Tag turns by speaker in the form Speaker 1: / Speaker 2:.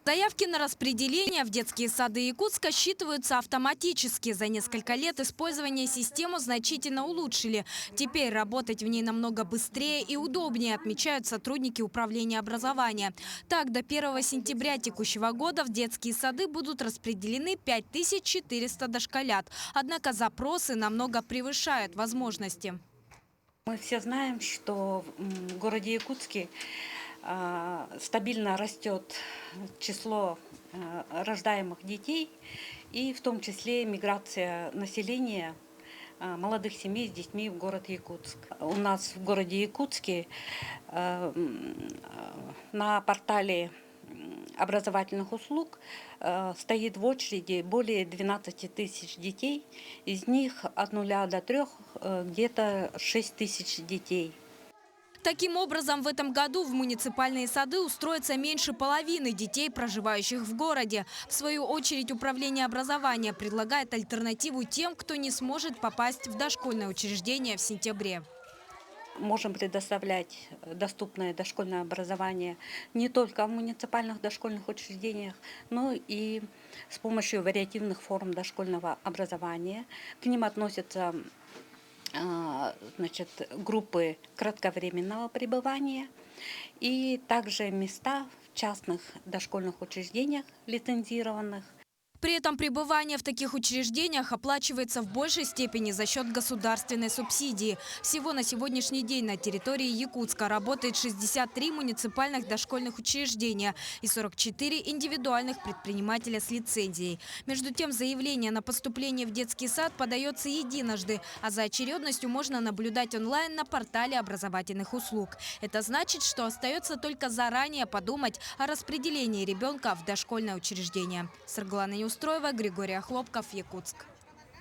Speaker 1: Заявки на распределение в детские сады Якутска считываются автоматически. За несколько лет использования систему значительно улучшили. Теперь работать в ней намного быстрее и удобнее, отмечают сотрудники управления образования. Так, до 1 сентября текущего года в детские сады будут распределены 5400 дошколят. Однако запросы намного превышают возможности.
Speaker 2: Мы все знаем, что в городе Якутске стабильно растет число рождаемых детей, и в том числе миграция населения молодых семей с детьми в город Якутск. У нас в городе Якутске на портале образовательных услуг стоит в очереди более 12 тысяч детей, из них от 0 до 3 где-то 6 тысяч детей.
Speaker 1: Таким образом, в этом году в муниципальные сады устроится меньше половины детей, проживающих в городе. В свою очередь, управление образования предлагает альтернативу тем, кто не сможет попасть в дошкольное учреждение в сентябре.
Speaker 2: Можем предоставлять доступное дошкольное образование не только в муниципальных дошкольных учреждениях, но и с помощью вариативных форм дошкольного образования. К ним относятся группы кратковременного пребывания и также места в частных дошкольных учреждениях лицензированных.
Speaker 1: При этом пребывание в таких учреждениях оплачивается в большей степени за счет государственной субсидии. Всего на сегодняшний день на территории Якутска работает 63 муниципальных дошкольных учреждения и 44 индивидуальных предпринимателя с лицензией. Между тем, заявление на поступление в детский сад подается единожды, а за очередностью можно наблюдать онлайн на портале образовательных услуг. Это значит, что остается только заранее подумать о распределении ребенка в дошкольное учреждение. Сарглана Неустроева, Григорий Хлопков, Якутск.